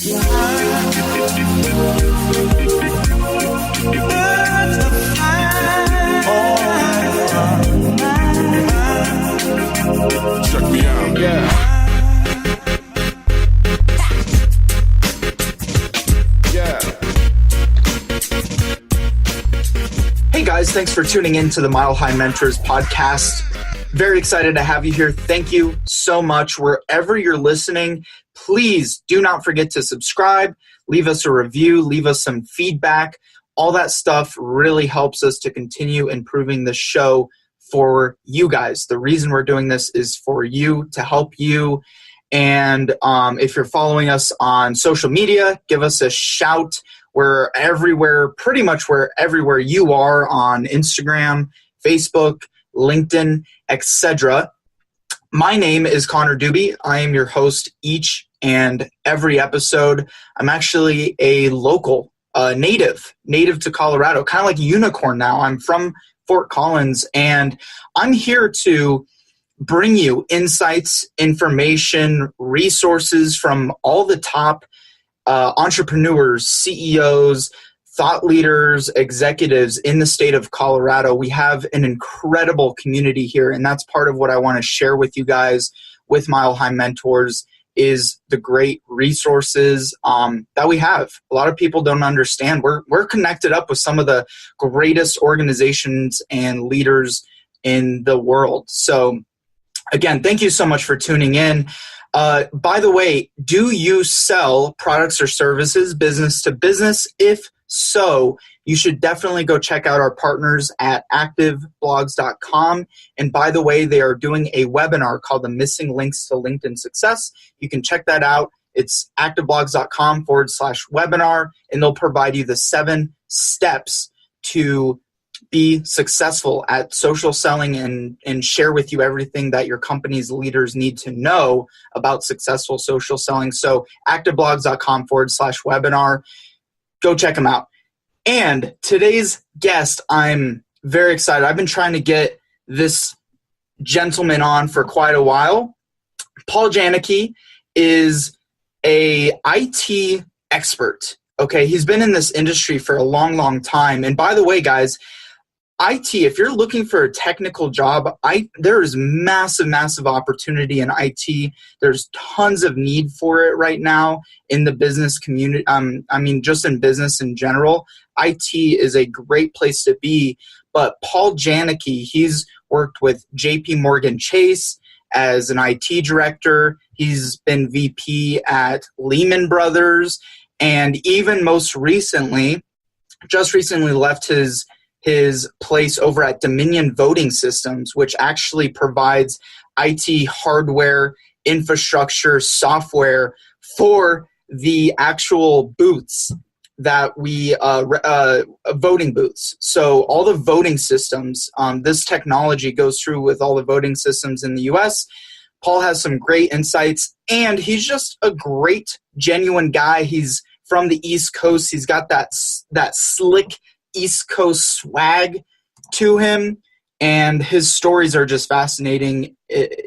Check me out. Yeah. Hey guys, thanks for tuning in to the Mile High Mentors podcast. Very excited to have you here. Thank you so much. Wherever you're listening, please do not forget to subscribe, leave us a review, leave us some feedback. All that stuff really helps us to continue improving the show for you guys. The reason we're doing this is for you, to help you. And if you're following us on social media, give us a shout. We're everywhere, pretty much everywhere you are on Instagram, Facebook, LinkedIn, etc. My name is Connor Doobie. I am your host each and every episode. I'm actually a local, native to Colorado, kind of like a unicorn now. I'm from Fort Collins, and I'm here to bring you insights, information, resources from all the top entrepreneurs, CEOs, thought leaders, executives in the state of Colorado. We have an incredible community here, and that's part of what I want to share with you guys with Mile High Mentors is the great resources that we have. A lot of people don't understand. We're connected up with some of the greatest organizations and leaders in the world. So again, thank you so much for tuning in. By the way, do you sell products or services business to business? If so, you should definitely go check out our partners at activeblogs.com. And by the way, they are doing a webinar called The Missing Links to LinkedIn Success. You can check that out. It's activeblogs.com/webinar, and they'll provide you the 7 steps to be successful at social selling and share with you everything that your company's leaders need to know about successful social selling. So activeblogs.com/webinar. Go check them out. And today's guest, I'm very excited. I've been trying to get this gentleman on for quite a while. Paul Janicki is a IT expert. Okay, he's been in this industry for a long, long time. And by the way, guys, IT, if you're looking for a technical job, there is massive opportunity in IT. There's tons of need for it right now in the business community. Just in business in general, IT is a great place to be. But Paul Janicki, he's worked with JP Morgan Chase as an IT director. He's been VP at Lehman Brothers, and even most recently, just recently left his place over at Dominion Voting Systems, which actually provides IT hardware, infrastructure, software for the actual booths that we voting booths. So all the voting systems, this technology goes through with all the voting systems in the US. Paul has some great insights, and he's just a great, genuine guy. He's from the East Coast. He's got that slick East Coast swag to him, and his stories are just fascinating.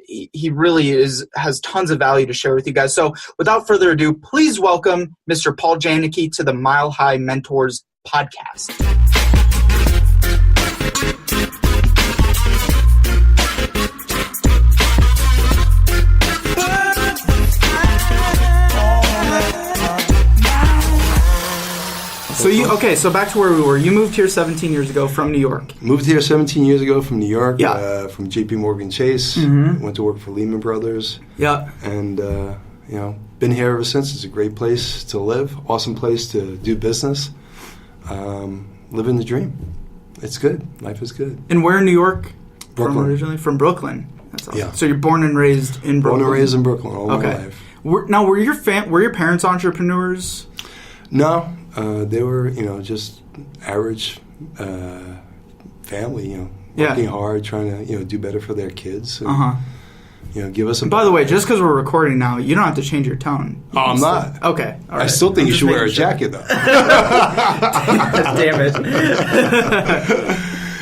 He really has tons of value to share with you guys. So without further ado, please welcome Mr. Paul Janicki to the Mile High Mentors podcast. So back to where we were. You moved here 17 years ago from New York. Moved here 17 years ago from New York, yeah. From JP Morgan Chase. Went to work for Lehman Brothers. Yeah. And, been here ever since. It's a great place to live, awesome place to do business, living the dream. It's good. Life is good. And where in New York? Brooklyn. From originally? From Brooklyn. That's awesome. Yeah. So you're born and raised in Brooklyn? Born and raised in Brooklyn all my life. Now, were your parents entrepreneurs? No. They were, just average family, working hard, trying to, do better for their kids. And, give us a... By the way, just because we're recording now, you don't have to change your tone. I'm not. Okay. All right. I still think you should wear a jacket, though. Damn it.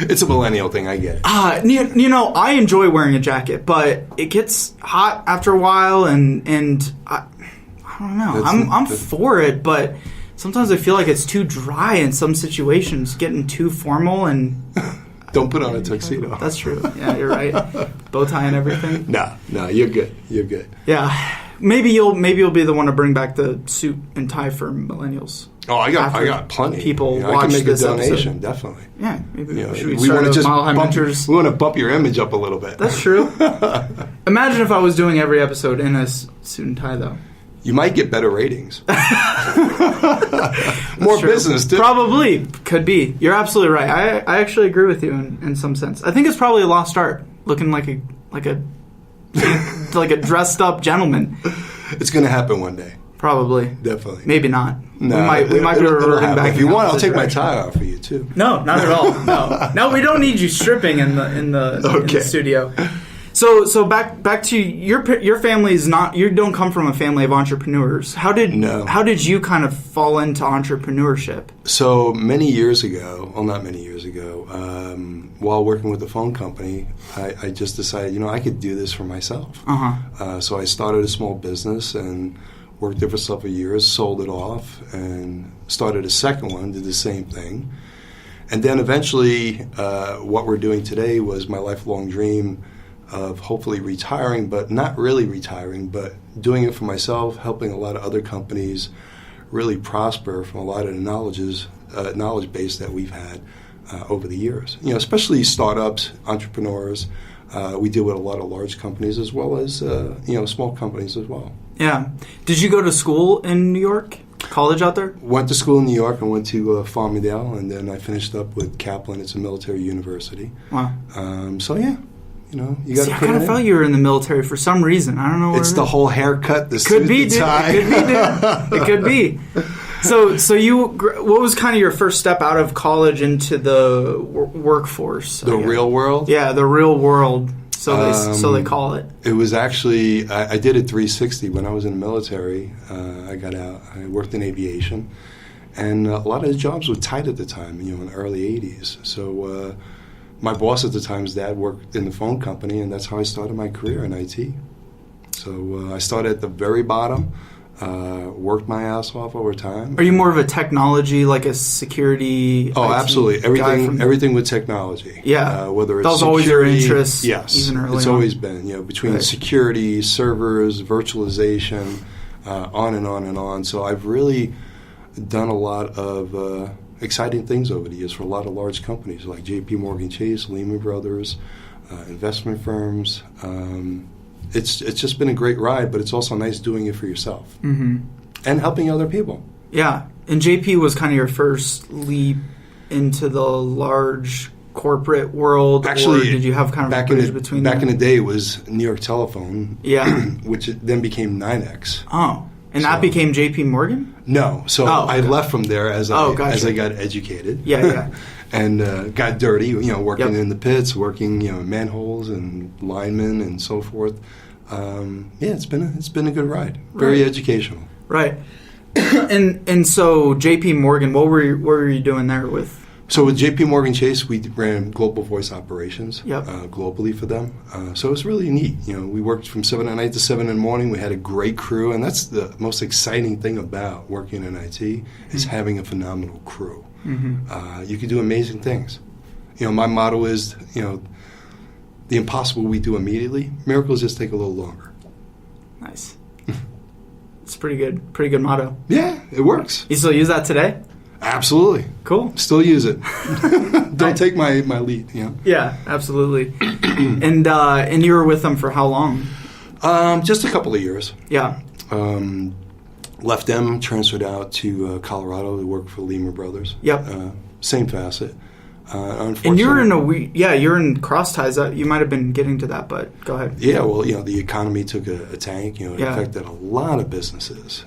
It's a millennial thing, I get it. I enjoy wearing a jacket, but it gets hot after a while, and I don't know. I'm for it, but sometimes I feel like it's too dry in some situations, getting too formal and... Don't put on a tuxedo. That's true. Yeah, you're right. Bow tie and everything. No, you're good. You're good. Yeah. Maybe you'll be the one to bring back the suit and tie for millennials. Oh, I got plenty. People watch I can make this a donation, episode. definitely. Yeah, maybe we want to Mile High Mentors. We want to bump your image up a little bit. That's true. Imagine if I was doing every episode in a suit and tie, though. You might get better ratings. More business, too. Probably. Could be. You're absolutely right. I actually agree with you in some sense. I think it's probably a lost art, looking like a dressed up gentleman. It's going to happen one day. Probably. Definitely. Maybe not. No, we might be reverting back. If you want, I'll take my tie off for you too. No, not at all. No, we don't need you stripping in the studio. So back to your family is not. You don't come from a family of entrepreneurs. How did you kind of fall into entrepreneurship? So many years ago, not many years ago, while working with the phone company, I just decided, I could do this for myself. So I started a small business and worked there for several years, sold it off, and started a second one, did the same thing. And then eventually, what we're doing today was my lifelong dream of hopefully retiring, but not really retiring, but doing it for myself, helping a lot of other companies really prosper from a lot of the knowledge base that we've had over the years. Especially startups, entrepreneurs. We deal with a lot of large companies as well as small companies as well. Yeah. Did you go to school in New York? College out there? Went to school in New York and went to Farmingdale, and then I finished up with Kaplan. It's a military university. Wow. So yeah. You got to. I kind of felt you were in the military for some reason. I don't know. It's the whole haircut, the suit, the tie. Could be, dude. It could be. So what was kind of your first step out of college into the workforce? The real world? Yeah, the real world. So they call it. It was actually I did it 360 when I was in the military. I got out. I worked in aviation, and a lot of the jobs were tight at the time. In the early '80s. So. My boss at the time's dad worked in the phone company, and that's how I started my career in IT. So I started at the very bottom, worked my ass off over time. Are you more of a technology, like a security? Oh, IT absolutely. Everything with technology. Yeah. Whether it's that was security, always your interest. Yes, even early it's on. always been. Between security, servers, virtualization, on and on and on. So I've really done a lot of exciting things over the years for a lot of large companies like JP Chase, Lehman Brothers, investment firms. It's just been a great ride, but it's also nice doing it for yourself and helping other people. Yeah, and JP was kind of your first leap into the large corporate world. Actually, or did you have kind of a bridge between them? Back in the day, it was New York Telephone, which then became 9X. Oh. And that became J.P. Morgan? No. So I left from there as I got educated. Yeah. And got dirty, working in the pits, working, in manholes and linemen and so forth. It's been a good ride. Very educational. Right. and so J.P. Morgan, what were you doing there with? So with JP Chase, we ran global voice operations globally for them. So it was really neat. We worked from 7 at night to 7 in the morning. We had a great crew, and that's the most exciting thing about working in IT is having a phenomenal crew. You can do amazing things. My motto is, the impossible we do immediately. Miracles just take a little longer. Nice. It's pretty good motto. Yeah, it works. You still use that today? Absolutely. Cool. Still use it. Don't take my lead. Yeah, absolutely. And you were with them for how long? Just a couple of years. Yeah. Left them, transferred out to Colorado to work for Lehman Brothers. Yep. Same facet. Unfortunately, and you're in cross ties. You might have been getting to that, but go ahead. Yeah. Well, the economy took a tank. It affected a lot of businesses.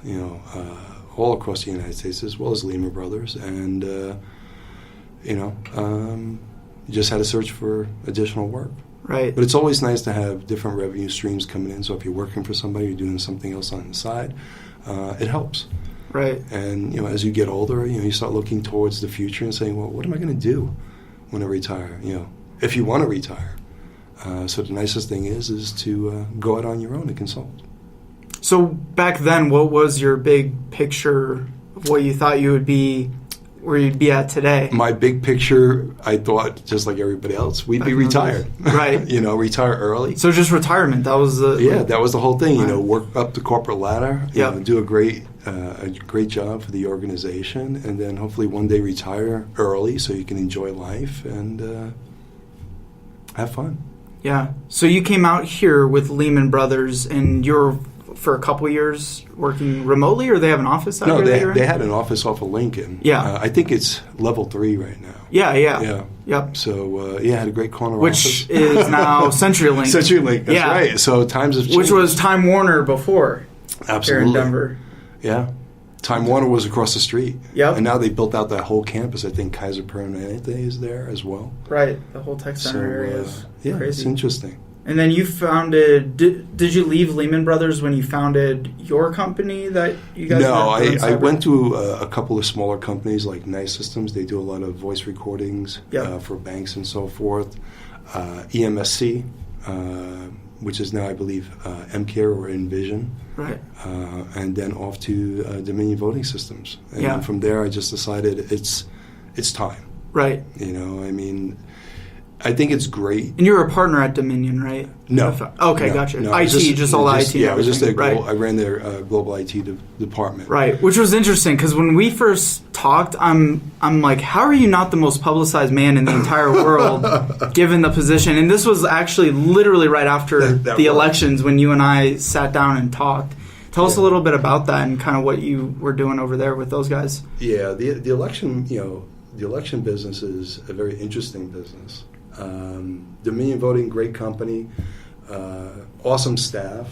All across the United States, as well as Lehman Brothers, and just had to search for additional work. Right. But it's always nice to have different revenue streams coming in. So if you're working for somebody, you're doing something else on the side, it helps. Right. And as you get older, you start looking towards the future and saying, well, what am I going to do when I retire? If you want to retire. So the nicest thing is to go out on your own and consult. So back then, what was your big picture of what you thought you would be, where you'd be at today? My big picture, I thought, just like everybody else, we'd be retired. Right. Retire early. So just retirement, that was the... Yeah, that was the whole thing. Work up the corporate ladder, do a great job for the organization, and then hopefully one day retire early so you can enjoy life and have fun. Yeah. So you came out here with Lehman Brothers, and you're for a couple years working remotely, or they have an office out here? No, they had an office off of Lincoln. Yeah. I think it's level 3 right now. Yeah. Yep. So, had a great corner office. Which is now CenturyLink. CenturyLink, that's right. So times have changed. Which was Time Warner before. Absolutely. Here in Denver. Yeah. Time Warner was across the street. Yep. And now they built out that whole campus. I think Kaiser Permanente is there as well. Right. The whole tech center area is crazy. It's interesting. And then you founded... Did you leave Lehman Brothers when you founded your company that you guys... No, I went to a couple of smaller companies like Nice Systems. They do a lot of voice recordings for banks and so forth. EMSC, which is now, I believe, MCare or Envision. Right. And then off to Dominion Voting Systems. And from there, I just decided it's time. Right. I think it's great. And you're a partner at Dominion, right? No. Okay, gotcha. IT, all the IT. Yeah, I was just right. I ran their global IT department. Right, which was interesting because when we first talked, I'm like, how are you not the most publicized man in the entire world, given the position? And this was actually literally right after the elections when you and I sat down and talked. Tell us a little bit about that and kind of what you were doing over there with those guys. Yeah, the election, the election business is a very interesting business. Dominion Voting, great company, awesome staff.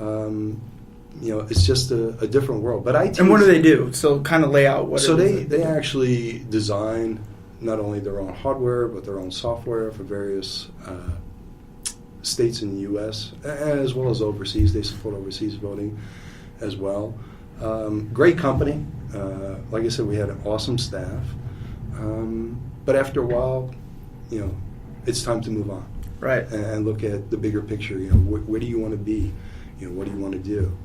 It's just a different world. But IT. And what do they do? So kind of lay out what. So they actually design not only their own hardware but their own software for various states in the U.S. as well as overseas. They support overseas voting as well. Great company. Like I said, we had an awesome staff. But after a while, it's time to move on. Right. And look at the bigger picture. Where do you want to be? What do you want to do?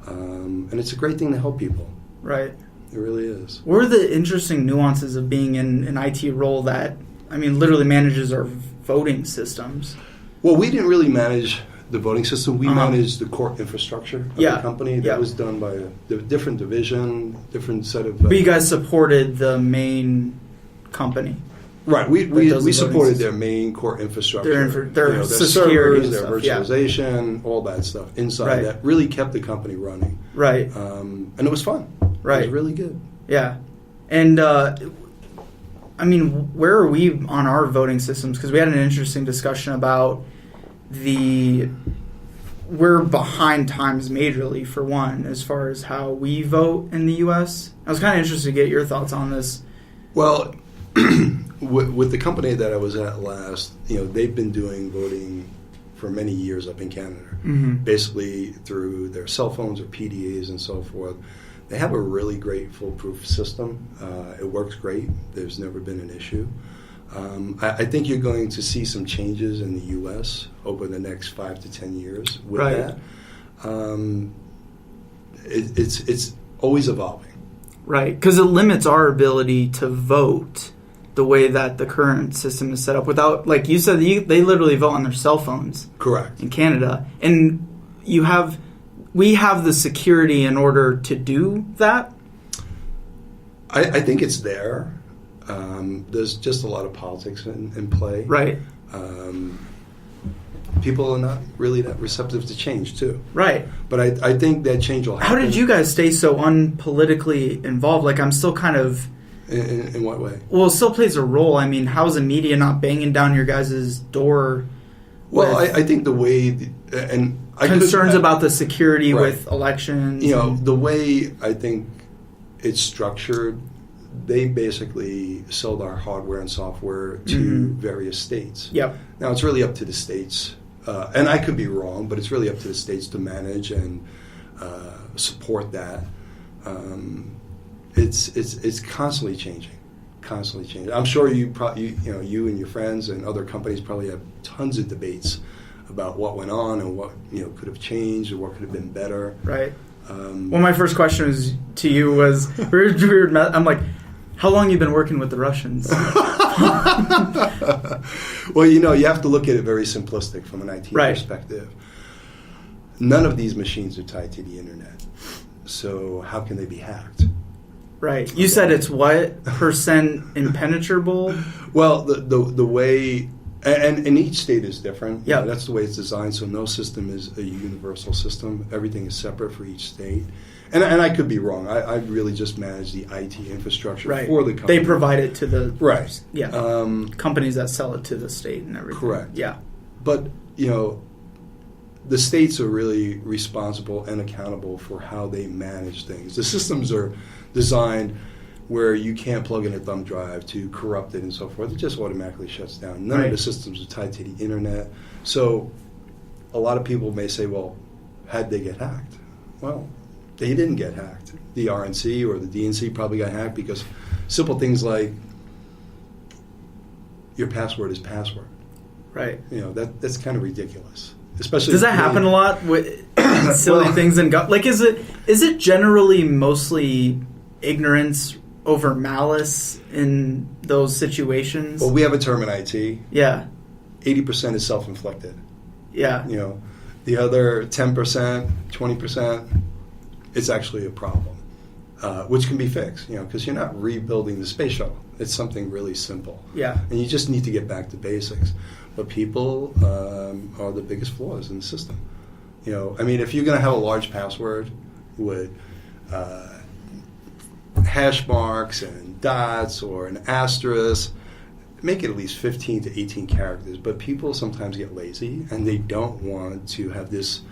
And it's a great thing to help people. Right. It really is. What are the interesting nuances of being in an IT role that, literally manages our voting systems? Well, we didn't really manage the voting system. We managed the core infrastructure of the company. That was done by a different division, different set of... But you guys supported the main company. Right, we supported their main core infrastructure, their servers, their virtualization, all that stuff inside that really kept the company running. Right, and it was fun. Right, it was really good. Yeah, and where are we on our voting systems? Because we had an interesting discussion about we're behind times majorly for one, as far as how we vote in the U.S. I was kind of interested to get your thoughts on this. Well. With the company that I was at last, they've been doing voting for many years up in Canada, basically through their cell phones or PDAs and so forth. They have a really great foolproof system. It works great. There's never been an issue. I think you're going to see some changes in the U.S. over the next 5 to 10 years with that. It's always evolving. Right, because it limits our ability to vote the way that the current system is set up without, like you said, they literally vote on their cell phones. Correct. In Canada. And we have the security in order to do that? I think it's there. There's just a lot of politics in play. Right. People are not really that receptive to change, too. Right. But I think that change will happen. How did you guys stay so unpolitically involved? Like, I'm still kind of... In what way? Well, it still plays a role. How's the media not banging down your guys' door? Well, I think the way... concerns about the security with elections. The way I think it's structured, they basically sold our hardware and software to various states. Yep. Now, it's really up to the states, and I could be wrong, but it's really up to the states to manage and support that. It's constantly changing. I'm sure you and your friends and other companies probably have tons of debates about what went on and what could have changed or what could have been better. Right. Well, my first question to you was, I'm like, how long have you been working with the Russians? Well, you have to look at it very simplistic from an IT perspective. None of these machines are tied to the internet. So how can they be hacked? Right. You said it's what percent impenetrable? Well, the way, and each state is different. Yeah. That's the way it's designed. So no system is a universal system. Everything is separate for each state. And I could be wrong. I really just manage the IT infrastructure for the company. They provide it to the Yeah. Companies that sell it to the state and everything. Correct. Yeah. But the states are really responsible and accountable for how they manage things. The systems are designed where you can't plug in a thumb drive to corrupt it and so forth. It just automatically shuts down. None of the systems are tied to the internet. So a lot of people may say, well, how'd they get hacked? Well, they didn't get hacked. The RNC or the DNC probably got hacked because simple things like your password is password. Right. That's kind of ridiculous. Especially does that happen a lot with silly things and like is it generally mostly ignorance over malice in those situations? Well, we have a term in IT. Yeah. 80% is self-inflicted. Yeah. The other 10%, 20%, it's actually a problem, which can be fixed, because you're not rebuilding the space shuttle. It's something really simple. Yeah. And you just need to get back to basics. But people are the biggest flaws in the system. If you're going to have a large password with hash marks and dots or an asterisk, make it at least 15 to 18 characters. But people sometimes get lazy and they don't want to have this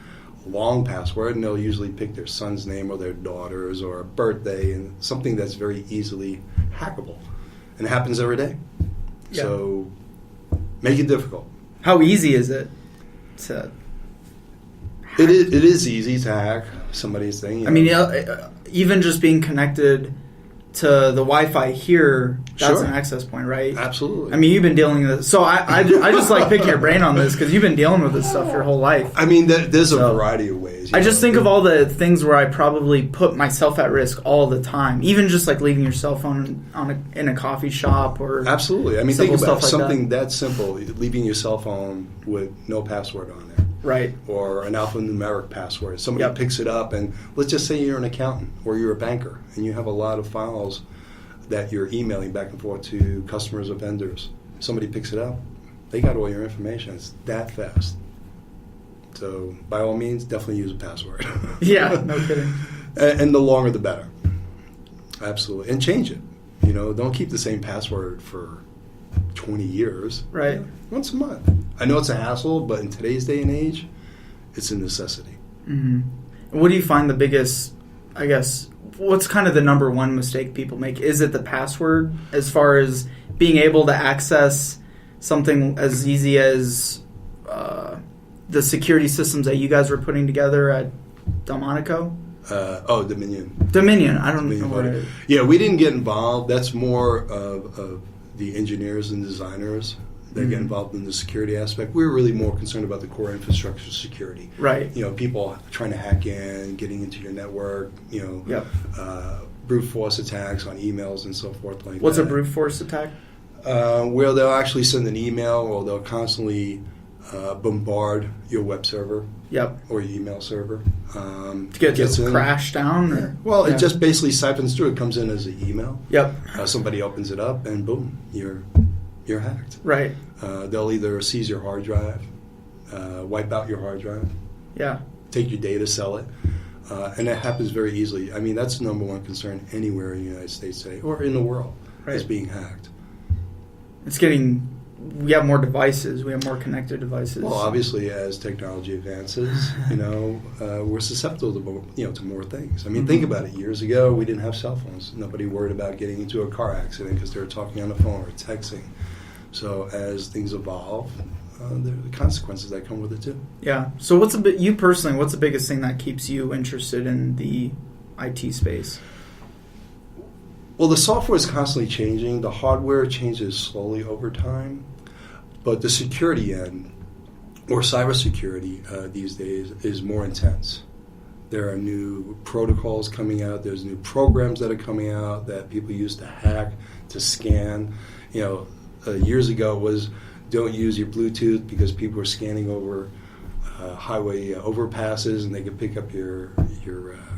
long password, and they'll usually pick their son's name or their daughter's or a birthday and something that's very easily hackable. And it happens every day. Yeah. So make it difficult. How easy is it to hack? It is easy to hack somebody's thing. Even just being connected to the Wi-Fi here, that's an access point, right? Absolutely. You've been dealing with this. So I just like picking your brain on this because you've been dealing with this stuff your whole life. There's a variety of ways. I just think of all the things where I probably put myself at risk all the time, even just like leaving your cell phone in a coffee shop or absolutely. Think about something that simple, leaving your cell phone with no password on there. Right. Or an alphanumeric password. Somebody picks it up, and let's just say you're an accountant or you're a banker, and you have a lot of files that you're emailing back and forth to customers or vendors. Somebody picks it up, they got all your information. It's that fast. So by all means, definitely use a password. Yeah, no kidding. And the longer the better. Absolutely. And change it. Don't keep the same password for 20 years. Right. Once a month. I know it's a hassle, but in today's day and age, it's a necessity. Mm-hmm. What do you find the biggest, what's kind of the number one mistake people make? Is it the password as far as being able to access something as easy as the security systems that you guys were putting together at Delmonico? Dominion. I don't know what it is. Yeah, we didn't get involved. That's more of the engineers and designers that get involved in the security aspect. We're really more concerned about the core infrastructure security. Right. People trying to hack in, getting into your network, brute force attacks on emails and so forth like What's that. a brute force attack? Where they'll actually send an email or they'll constantly bombard your web server. Yep. Or your email server. To get it to crash down? Or? Well, it just basically siphons through. It comes in as an email. Yep. Somebody opens it up and boom, you're hacked. Right. They'll either seize your hard drive, wipe out your hard drive. Yeah. Take your data, sell it. And it happens very easily. That's the number one concern anywhere in the United States today or in the world is being hacked. We have more devices. We have more connected devices. Well, obviously, as technology advances, we're susceptible to more things. Think about it. Years ago, we didn't have cell phones. Nobody worried about getting into a car accident because they were talking on the phone or texting. So as things evolve, there are the consequences that come with it too. Yeah. So what's the biggest thing that keeps you interested in the IT space? Well, the software is constantly changing. The hardware changes slowly over time. But the security end, or cybersecurity these days is more intense. There are new protocols coming out. There's new programs that are coming out that people use to hack, to scan. Years ago it was don't use your Bluetooth because people were scanning over highway overpasses and they could pick up your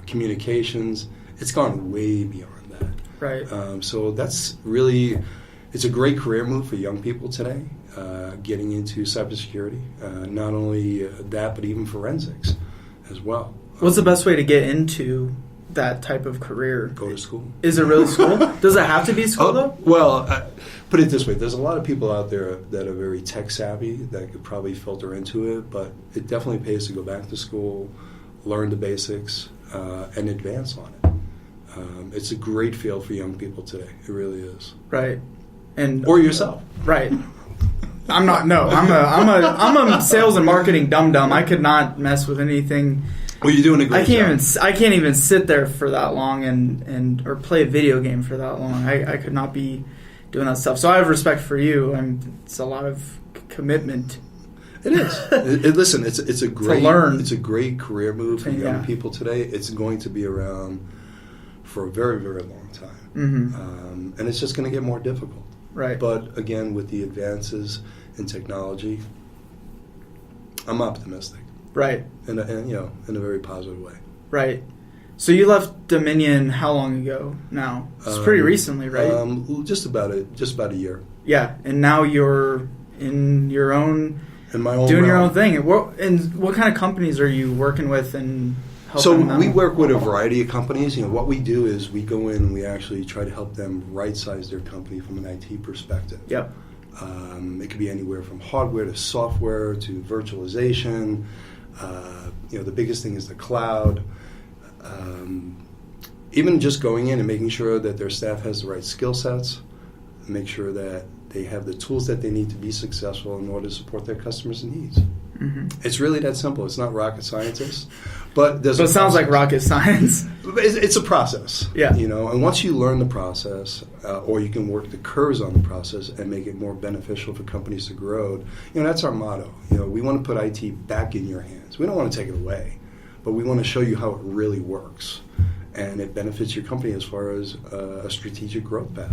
communications. It's gone way beyond that. Right. So that's really, it's a great career move for young people today, getting into cybersecurity. Not only that, but even forensics as well. What's the best way to get into that type of career? Go to school. Is it really school? Does it have to be school, though? Well, put it this way. There's a lot of people out there that are very tech savvy that could probably filter into it, but it definitely pays to go back to school, learn the basics, and advance on it. It's a great field for young people today. It really is. Right. Or yourself. Right. I'm not. No. I'm a sales and marketing dum-dum. I could not mess with anything. Well, you're doing a great job. I can't even sit there for that long and or play a video game for that long. I could not be doing that stuff. So I have respect for you. It's a lot of commitment. It is. Listen, it's a great to learn. It's a great career move for young people today. It's going to be around for a very, very long time, and it's just going to get more difficult. Right. But again, with the advances in technology, I'm optimistic. Right. In a very positive way. Right. So you left Dominion how long ago now? It's pretty recently, right? Just about a year. Yeah, and now you're in your own, in my own doing realm. your own thing. And what kind of companies are you working with and helping them? So we work with a variety of companies. What we do is we go in and we actually try to help them right-size their company from an IT perspective. Yep. It could be anywhere from hardware to software to virtualization. The biggest thing is the cloud. Even just going in and making sure that their staff has the right skill sets, make sure that they have the tools that they need to be successful in order to support their customers' needs. Mm-hmm. It's really that simple. It's not rocket scientists, but there's. So it sounds like rocket science. It's a process. Yeah. And once you learn the process, or you can work the curves on the process and make it more beneficial for companies to grow. That's our motto. We want to put IT back in your hands. We don't want to take it away, but we want to show you how it really works, and it benefits your company as far as a strategic growth path.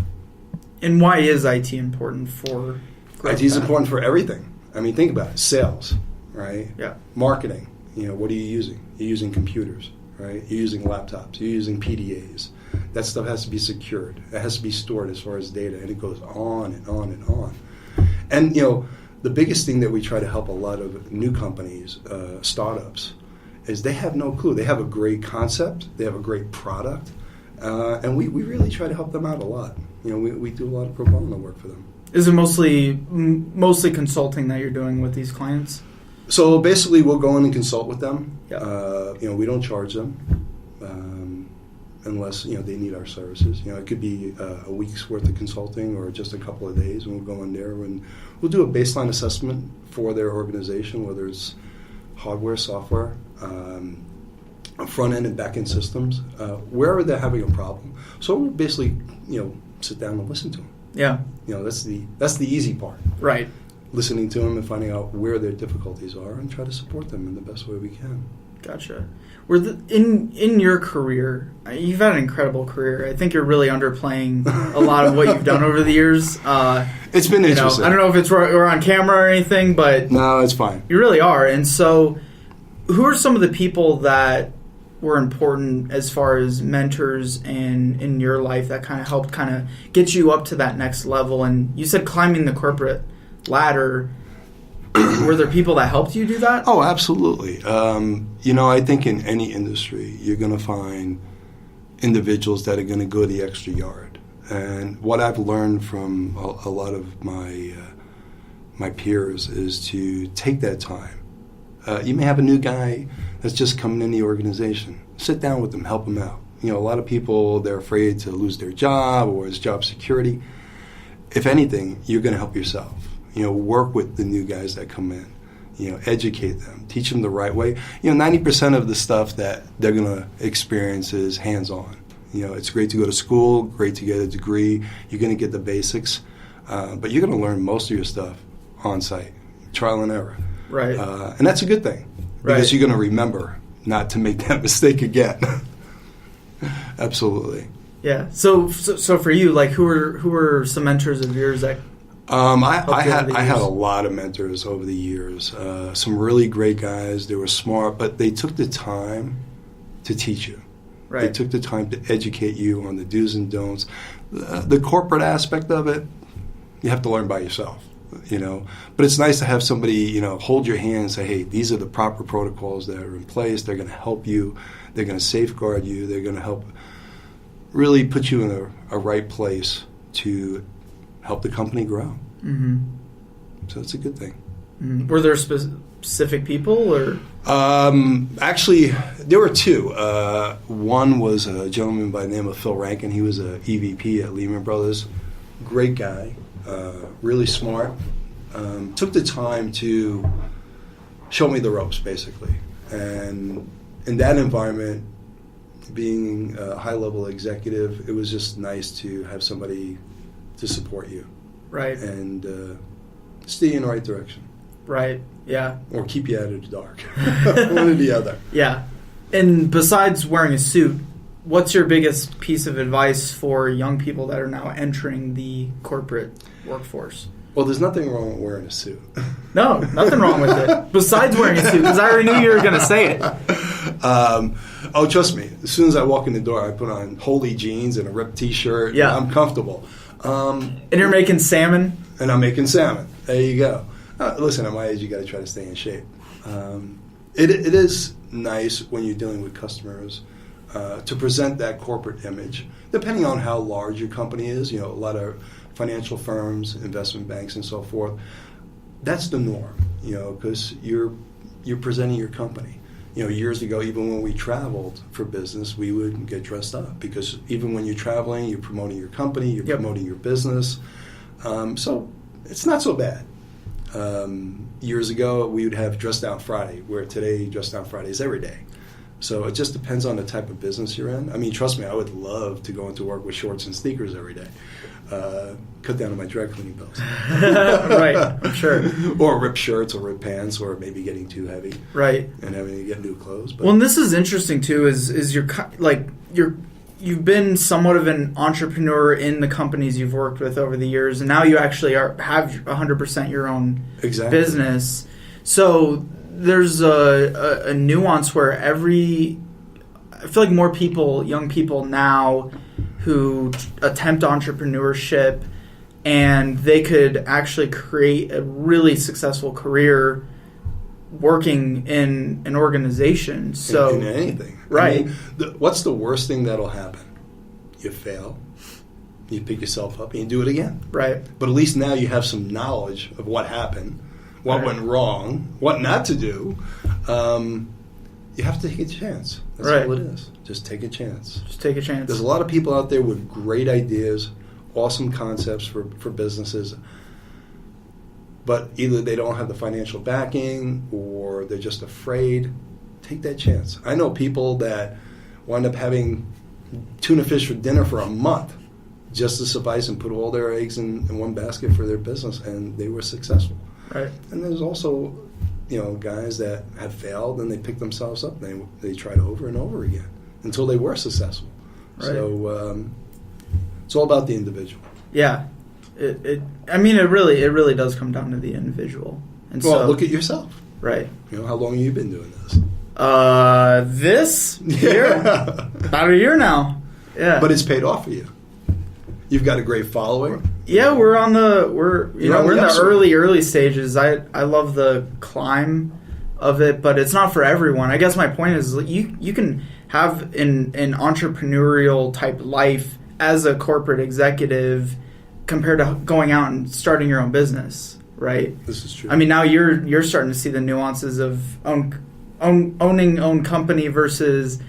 And why is IT important for growth IT is path? important for everything. Think about it. Sales, right? Yeah. Marketing. What are you using? You're using computers, right? You're using laptops. You're using PDAs. That stuff has to be secured. It has to be stored as far as data, and it goes on and on and on. And, the biggest thing that we try to help a lot of new companies, startups, is they have no clue. They have a great concept. They have a great product. And we really try to help them out a lot. We do a lot of pro bono work for them. Is it mostly consulting that you're doing with these clients? So basically, we'll go in and consult with them. Yep. We don't charge them unless they need our services. It could be a week's worth of consulting or just a couple of days, and we'll go in there and we'll do a baseline assessment for their organization, whether it's hardware, software, front end and back end systems, wherever they're having a problem. So we'll basically sit down and listen to them. Yeah. That's the easy part. Right. Listening to them and finding out where their difficulties are and try to support them in the best way we can. Gotcha. In your career, you've had an incredible career. I think you're really underplaying a lot of what you've done over the years. It's been interesting. I don't know if we're on camera or anything, but no, it's fine. You really are. And so, who are some of the people that were important as far as mentors and in your life that kind of helped kind of get you up to that next level? And you said climbing the corporate ladder. Were there people that helped you do that? Oh, absolutely. I think in any industry, you're going to find individuals that are going to go the extra yard. And what I've learned from a lot of my peers is to take that time. You may have a new guy that's just coming in the organization. Sit down with them, help them out. A lot of people, they're afraid to lose their job or it's job security. If anything, you're going to help yourself. Work with the new guys that come in. Educate them, teach them the right way. 90% of the stuff that they're going to experience is hands-on. It's great to go to school, great to get a degree. You're going to get the basics, but you're going to learn most of your stuff on site, trial and error. Right. And that's a good thing because you're going to remember not to make that mistake again. Absolutely. Yeah. So for you, like, who were some mentors of yours that? I had a lot of mentors over the years. Some really great guys. They were smart, but they took the time to teach you. Right. They took the time to educate you on the do's and don'ts. The corporate aspect of it, you have to learn by yourself, But it's nice to have somebody, hold your hand and say, hey, these are the proper protocols that are in place. They're going to help you. They're going to safeguard you. They're going to help really put you in a right place to help the company grow. Mm-hmm. So it's a good thing. Mm-hmm. Were there specific people, or? Actually, there were two. One was a gentleman by the name of Phil Rankin. He was a EVP at Lehman Brothers. Great guy, really smart. Took the time to show me the ropes, basically. And in that environment, being a high-level executive, it was just nice to have somebody to support you. Right. And steer you in the right direction. Right, yeah. Or keep you out of the dark. One or the other. Yeah. And besides wearing a suit, what's your biggest piece of advice for young people that are now entering the corporate workforce? Well, there's nothing wrong with wearing a suit. No, nothing wrong with it. Besides wearing a suit, because I already knew you were going to say it. Trust me. As soon as I walk in the door, I put on holey jeans and a ripped T-shirt. Yeah. I'm comfortable. And you're making salmon? And I'm making salmon. There you go. Listen, at my age, you got to try to stay in shape. It is nice when you're dealing with customers to present that corporate image, depending on how large your company is. A lot of financial firms, investment banks, and so forth. That's the norm, because you're presenting your company. Years ago, even when we traveled for business, we would get dressed up because even when you're traveling, you're promoting your company, you're promoting your business. So it's not so bad. Years ago, we would have Dressed Down Friday, where today Dressed Down Friday is every day. So it just depends on the type of business you're in. I mean, trust me, I would love to go into work with shorts and sneakers every day. Cut down on my dry cleaning bills. Right, I'm sure. Or ripped shirts or ripped pants, or maybe getting too heavy. Right. And having to get new clothes. But. Well, and this is interesting too. Is you've been somewhat of an entrepreneur in the companies you've worked with over the years, and now you actually have 100% your own business. So there's a nuance where I feel like more people, young people now, who attempt entrepreneurship, and they could actually create a really successful career working in an organization. So in anything. Right. I mean, what's the worst thing that'll happen? You fail, you pick yourself up, and you do it again. Right. But at least now you have some knowledge of what happened, what went wrong, what not to do. You have to take a chance. That's all it is. Just take a chance. Just take a chance. There's a lot of people out there with great ideas, awesome concepts for businesses, but either they don't have the financial backing or they're just afraid. Take that chance. I know people that wind up having tuna fish for dinner for a month just to suffice and put all their eggs in one basket for their business, and they were successful. Right. And there's also guys that have failed and they pick themselves up and they tried over and over again until they were successful. Right. So it's all about the individual. Yeah. It really does come down to the individual. And look at yourself. Right. How long have you been doing this? This year? About a year now. Yeah. But it's paid off for you. You've got a great following. Yeah, we're in the early stages. I love the climb of it, but it's not for everyone. I guess my point is you can have an entrepreneurial type life as a corporate executive compared to going out and starting your own business, right? This is true. I mean, now you're starting to see the nuances of owning own company versus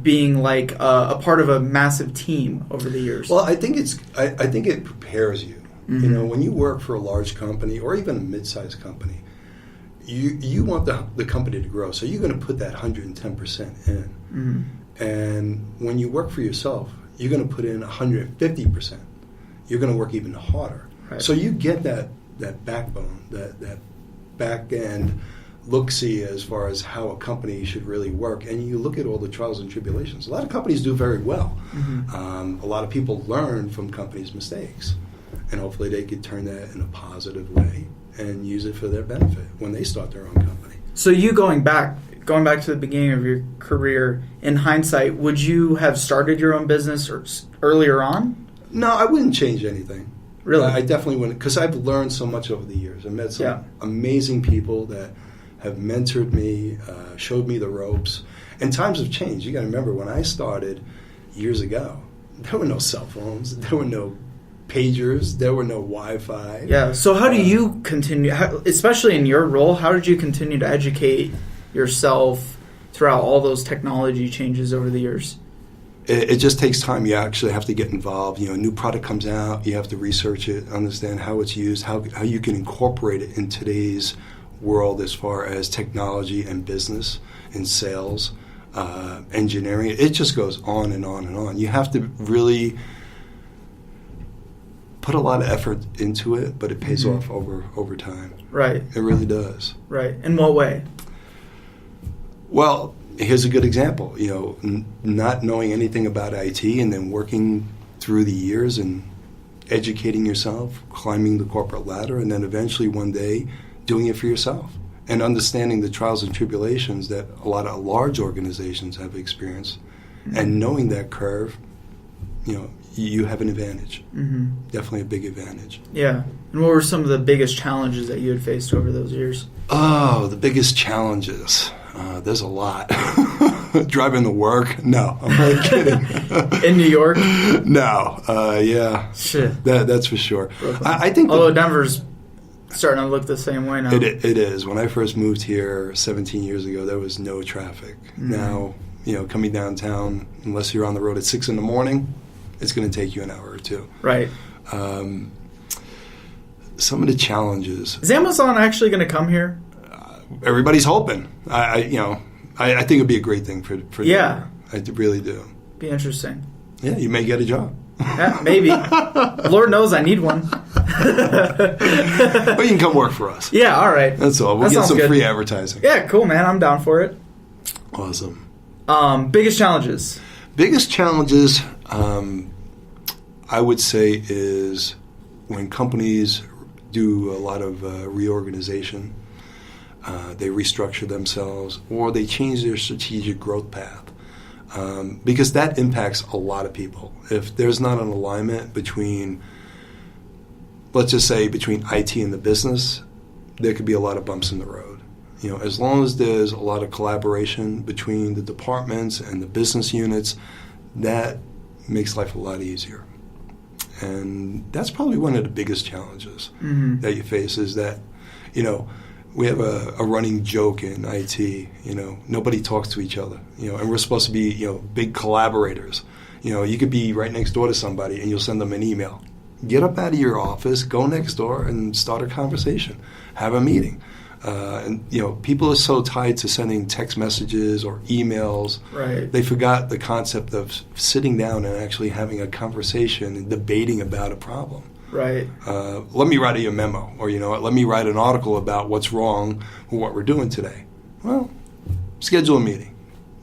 being like a part of a massive team over the years. Well, I think it prepares you. Mm-hmm. When you work for a large company or even a mid-sized company, you want the company to grow, so you're going to put that 110% in. Mm-hmm. And when you work for yourself, you're going to put in 150%. You're going to work even harder. Right. So you get that backbone, that back end look-see as far as how a company should really work, and you look at all the trials and tribulations. A lot of companies do very well. A lot of people learn from companies' mistakes, and hopefully they could turn that in a positive way and use it for their benefit when they start their own company. So you going back to the beginning of your career, in hindsight, would you have started your own business earlier on? No, I wouldn't change anything. Really? I definitely wouldn't, because I've learned so much over the years. I've met some amazing people that have mentored me, showed me the ropes. And times have changed. You got to remember, when I started years ago, there were no cell phones, there were no pagers, there were no Wi-Fi. Yeah. So how do you continue, especially in your role, how did you continue to educate yourself throughout all those technology changes over the years? It just takes time. You actually have to get involved. A new product comes out, you have to research it, understand how it's used, how you can incorporate it in today's world as far as technology and business and sales, engineering. It just goes on and on and on. You have to really put a lot of effort into it, but it pays off over time. Right. It really does. Right. In what way? Well, here's a good example. Not knowing anything about IT and then working through the years and educating yourself, climbing the corporate ladder, and then eventually one day doing it for yourself and understanding the trials and tribulations that a lot of large organizations have experienced, and knowing that curve, you have an advantage. Definitely a big advantage. Yeah. And what were some of the biggest challenges that you had faced over those years? Oh, the biggest challenges. There's a lot. Driving to work? No, I'm not kidding. In New York? No. Yeah. Shit. That's for sure. I think although Denver's starting to look the same way now. It is. When I first moved here 17 years ago, there was no traffic. Now, coming downtown, unless you're on the road at 6 in the morning, it's going to take you an hour or two. Right. Some of the challenges. Is Amazon actually going to come here? Everybody's hoping. I think it'd be a great thing for yeah. I really do. Be interesting. Yeah, you may get a job. Yeah, maybe. Lord knows I need one. But you can come work for us. Yeah, all right. That's all. We'll get some free advertising. Yeah, cool, man. I'm down for it. Awesome. Biggest challenges? Biggest challenges, I would say, is when companies do a lot of reorganization, they restructure themselves, or they change their strategic growth path. Because that impacts a lot of people. If there's not an alignment between, let's just say, between IT and the business, there could be a lot of bumps in the road. As long as there's a lot of collaboration between the departments and the business units, that makes life a lot easier. And that's probably one of the biggest challenges that you face, is that, we have a running joke in IT, nobody talks to each other, and we're supposed to be, big collaborators. You could be right next door to somebody and you'll send them an email. Get up out of your office, go next door and start a conversation, have a meeting. And people are so tied to sending text messages or emails. Right. They forgot the concept of sitting down and actually having a conversation and debating about a problem. Right. Let me write you a memo, or let me write an article about what's wrong with what we're doing today. Well, schedule a meeting,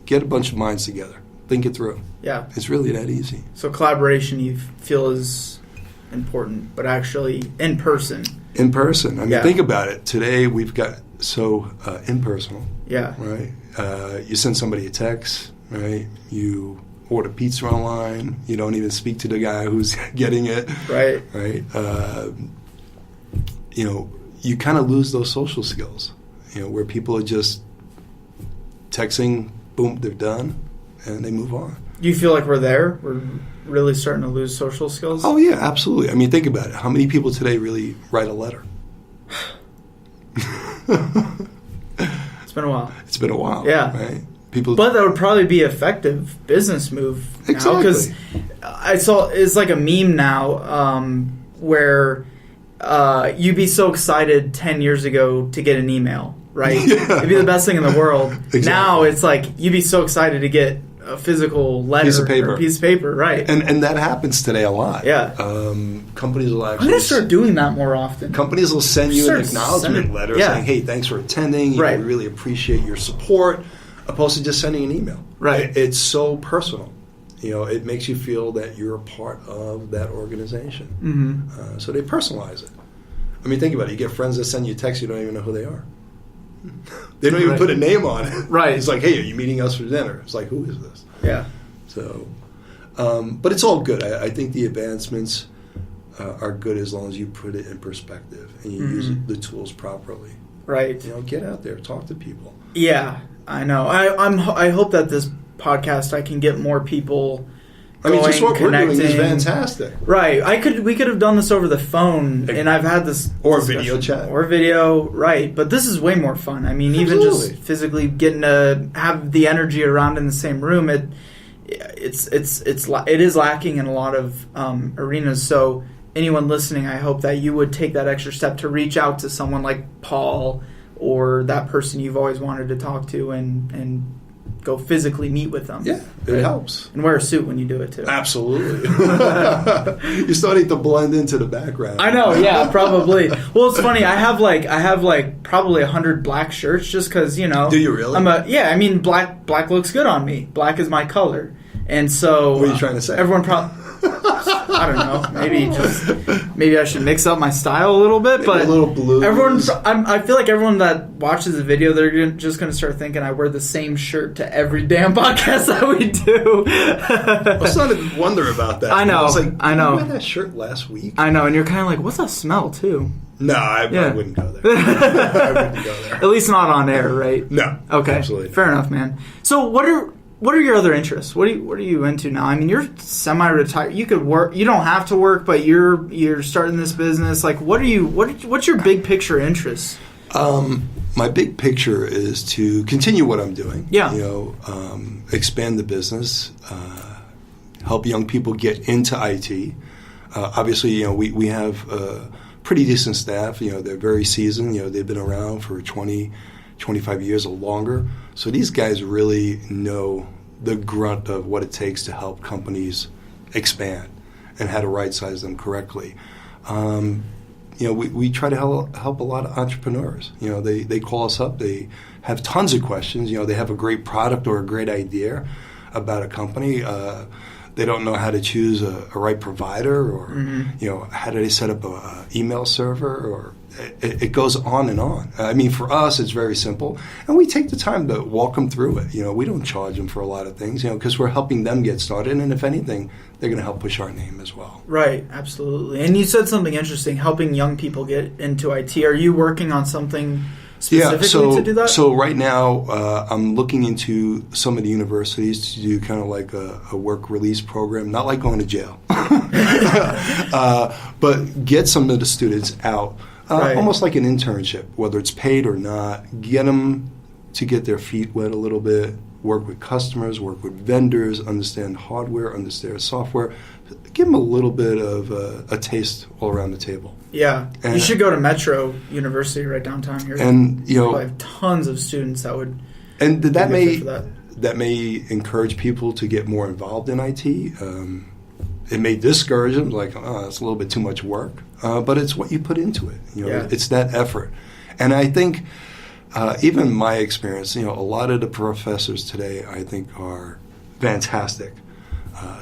get a bunch of minds together, think it through. Yeah. It's really that easy. So collaboration you feel is important, but actually in person. In person. I mean, think about it. Today we've got so impersonal. Yeah. Right. You send somebody a text. Right. You order pizza online. You don't even speak to the guy who's getting it. Right. Right. You kind of lose those social skills. Where people are just texting, boom, they're done, and they move on. You feel like we're there? We're really starting to lose social skills? Oh, yeah, absolutely. I mean, think about it. How many people today really write a letter? It's been a while. It's been a while. Yeah. Right? But that would probably be an effective business move. Exactly. Because I saw it's like a meme now where you'd be so excited 10 years ago to get an email, right? Yeah. It'd be the best thing in the world. Exactly. Now it's like you'd be so excited to get a physical letter piece of paper. or a piece of paper, right? And that happens today a lot. Yeah. Companies will actually... I'm going to start doing that more often. Companies will send you an acknowledgement letter saying, hey, thanks for attending. We really appreciate your support, opposed to just sending an email. Right. It's so personal. It makes you feel that you're a part of that organization. Mm-hmm. So they personalize it. I mean, think about it. You get friends that send you texts, you don't even know who they are. They don't even put a name on it. Right. It's like, hey, are you meeting us for dinner? It's like, who is this? Yeah. So, but it's all good. I think the advancements are good as long as you put it in perspective and you use the tools properly. Right. Get out there, talk to people. Yeah, I know. I hope that this podcast I can get more people. Just what connecting. We're doing is fantastic. Right. We could have done this over the phone, and I've had this or video chat or video. Right. But this is way more fun. I mean, even just physically getting to have the energy around in the same room, it is lacking in a lot of arenas. So anyone listening, I hope that you would take that extra step to reach out to someone like Paul or that person you've always wanted to talk to and go physically meet with them. Yeah, it helps. And wear a suit when you do it, too. Absolutely. You're starting to blend into the background. I know, yeah, probably. Well, it's funny. I have probably 100 black shirts just because, Do you really? Black looks good on me. Black is my color. And so... What are you trying to say? Everyone probably... I don't know. Maybe I should mix up my style a little bit, but a little blue. I feel like everyone that watches the video, they're just going to start thinking I wear the same shirt to every damn podcast that we do. I started to wonder about that. I know. I was like, I know. Did you wear that shirt last week? I know, and you're kind of like, what's that smell too? No, I wouldn't go there. I wouldn't go there. At least not on air, right? No. Okay. Absolutely. Fair enough, man. So what are your other interests? What are you into now? I mean, you're semi-retired. You could work. You don't have to work, but you're starting this business. Like, what's your big picture interests? My big picture is to continue what I'm doing. Yeah. Expand the business, help young people get into IT. Obviously, we have a pretty decent staff. They're very seasoned. They've been around for 20, 25 years or longer. So these guys really know the grunt of what it takes to help companies expand and how to right-size them correctly. We try to help a lot of entrepreneurs. They call us up. They have tons of questions. They have a great product or a great idea about a company. They don't know how to choose a right provider or, how do they set up an email server or it goes on and on. I mean, for us, it's very simple. And we take the time to walk them through it. We don't charge them for a lot of things, because we're helping them get started. And if anything, they're going to help push our name as well. Right, absolutely. And you said something interesting, helping young people get into IT. Are you working on something specifically to do that? So right now, I'm looking into some of the universities to do kind of like a work release program, not like going to jail, but get some of the students out. Almost like an internship, whether it's paid or not, get them to get their feet wet a little bit, work with customers, work with vendors, understand hardware, understand software, give them a little bit of a taste all around the table. Yeah. You should go to Metro University right downtown here. And, I have tons of students that would... And that may encourage people to get more involved in IT. It may discourage them, like, it's a little bit too much work. But it's what you put into it. It's that effort. And I think, even my experience, a lot of the professors today, I think, are fantastic.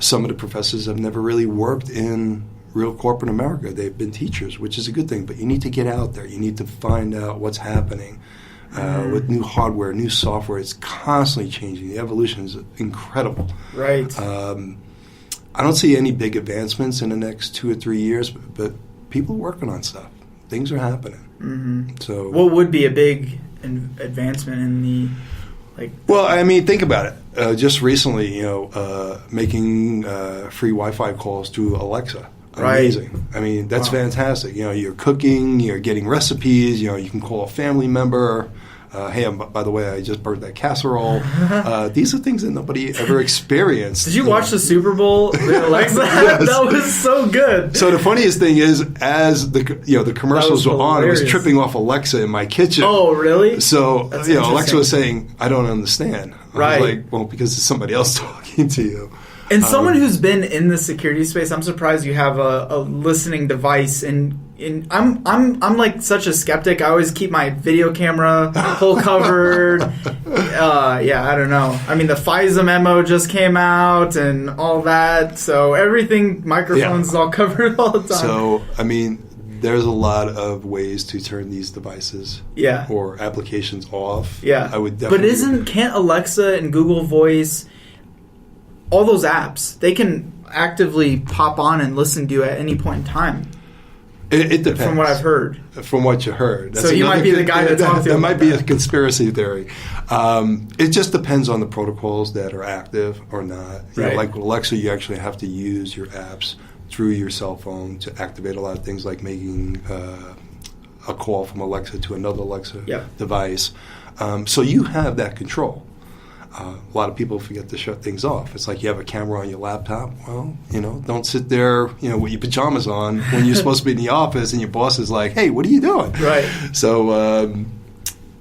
Some of the professors have never really worked in real corporate America. They've been teachers, which is a good thing. But you need to get out there. You need to find out what's happening with new hardware, new software. It's constantly changing. The evolution is incredible. Right. I don't see any big advancements in the next 2 or 3 years, but people are working on stuff. Things are happening. Mm-hmm. So, what would be a big advancement in the Well, I mean, think about it. Just recently, making free Wi-Fi calls to Alexa. Amazing. Right. I mean, that's fantastic. You're cooking, you're getting recipes. You can call a family member. Hey, by the way, I just burnt that casserole. These are things that nobody ever experienced. Did you watch the Super Bowl with Alexa? Yes. That was so good. So the funniest thing is, as the commercials were on, it was tripping off Alexa in my kitchen. Oh, really? So Alexa was saying, "I don't understand." I was like, "Well, because it's somebody else talking to you." And someone who's been in the security space, I'm surprised you have a listening device. And I'm like such a skeptic. I always keep my video camera full covered. I don't know. I mean, the FISA memo just came out and all that. So everything, microphones is all covered all the time. So, I mean, there's a lot of ways to turn these devices or applications off. Yeah. I would definitely. But can't Alexa and Google Voice, all those apps, they can actively pop on and listen to you at any point in time? It depends. From what I've heard. From what you heard. So you might be the guy to talk to. That might be a conspiracy theory. It just depends on the protocols that are active or not. You know, like with Alexa, you actually have to use your apps through your cell phone to activate a lot of things like making a call from Alexa to another Alexa device. So you have that control. A lot of people forget to shut things off. It's like you have a camera on your laptop. Well, don't sit there, with your pajamas on when you're supposed to be in the office and your boss is like, "Hey, what are you doing?" Right. So,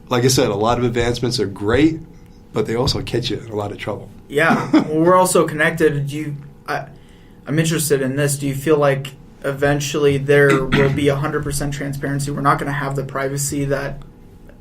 like I said, a lot of advancements are great, but they also catch you in a lot of trouble. Yeah. Well, we're also connected. I'm interested in this. Do you feel like eventually there will be 100% transparency? We're not going to have the privacy that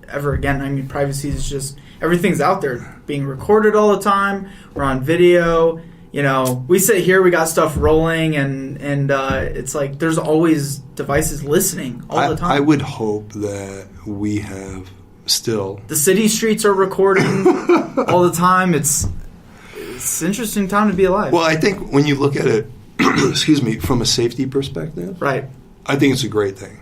ever again. I mean, privacy is just, everything's out there being recorded all the time. We're on video. We sit here, we got stuff rolling, and it's like there's always devices listening all the time. I would hope that we have still. The city streets are recording all the time. It's an interesting time to be alive. Well, I think when you look at it, from a safety perspective, right? I think it's a great thing.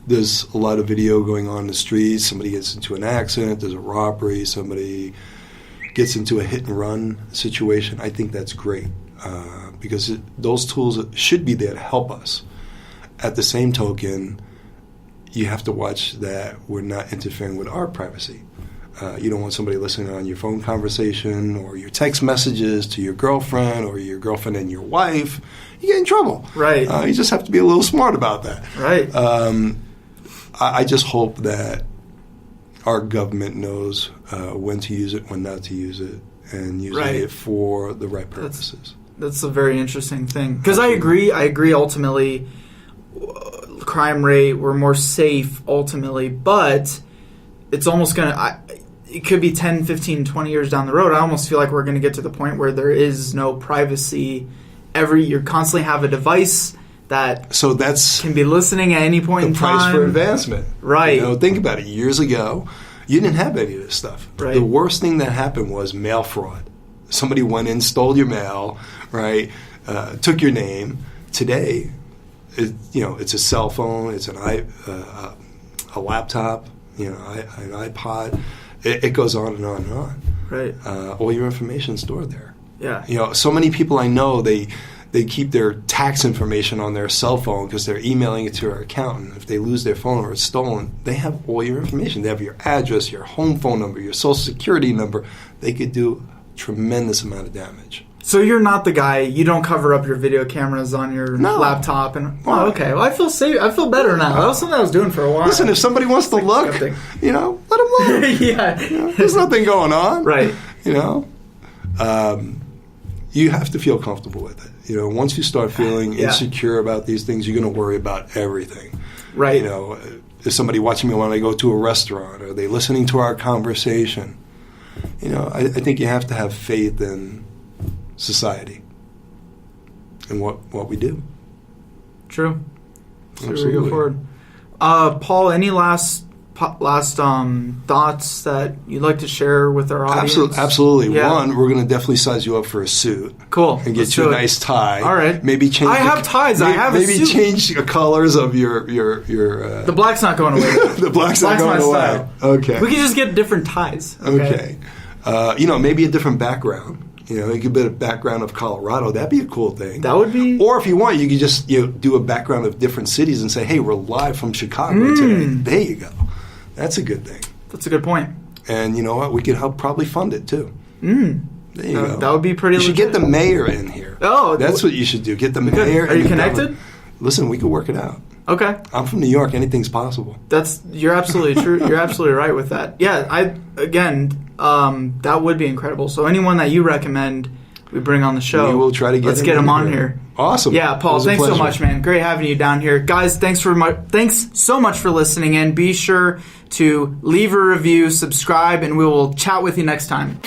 There's a lot of video going on in the streets. Somebody gets into an accident. There's a robbery. Somebody gets into a hit-and-run situation. I think that's great because those tools should be there to help us. At the same token, you have to watch that we're not interfering with our privacy. You don't want somebody listening on your phone conversation or your text messages to your girlfriend or your girlfriend and your wife. You get in trouble. Right. You just have to be a little smart about that. Right. I just hope that our government knows when to use it, when not to use it, and using it for the right purposes. That's a very interesting thing. Because I agree ultimately, crime rate, we're more safe ultimately, but it's almost going to... It could be 10, 15, 20 years down the road. I almost feel like we're going to get to the point where there is no privacy. You constantly have a device that can be listening at any point in time. The price for advancement. Right. Think about it. Years ago, you didn't have any of this stuff. Right. The worst thing that happened was mail fraud. Somebody went in, stole your mail, right? Took your name. Today, it's a cell phone, it's a laptop, an iPod. It goes on and on and on. Right. All your information is stored there. Yeah. So many people I know, they keep their tax information on their cell phone because they're emailing it to their accountant. If they lose their phone or it's stolen, they have all your information. They have your address, your home phone number, your social security number. They could do a tremendous amount of damage. So you're not the guy, you don't cover up your video cameras on your laptop. Okay. Well, I feel safe. I feel better now. That was something I was doing for a while. Listen, if somebody wants to look, let them look. There's nothing going on. Right. You have to feel comfortable with it. Once you start feeling insecure about these things, you're going to worry about everything. Right. Is somebody watching me when I go to a restaurant? Are they listening to our conversation? I think you have to have faith in society and what we do. True. So we go forward. Paul, any last thoughts that you'd like to share with our audience? Absolutely. Yeah. One, we're going to definitely size you up for a suit. Cool. And get you a nice tie. All right. Maybe change. I have ties. I have a suit. Maybe change the colors of your. The black's not going away. The black's not going away. Style. Okay. We can just get different ties. Okay. Maybe a different background. You could put a background of Colorado. That'd be a cool thing. That would be. Or if you want, you could just do a background of different cities and say, "Hey, we're live from Chicago today." There you go. That's a good thing. That's a good point. And you know what? We could help probably fund it too. There you go. That would be pretty. You should get the mayor in here. Oh, that's what you should do. Get the mayor. Are you connected? Listen, we could work it out. Okay. I'm from New York. Anything's possible. You're absolutely true. You're absolutely right with that. Yeah. That would be incredible. So anyone that you recommend, we bring on the show. We will try to get. Let's get them on here. Awesome. Yeah, Paul. Thanks so much, man. Great having you down here, guys. Thanks so much for listening in. Be sure to leave a review, subscribe, and we will chat with you next time.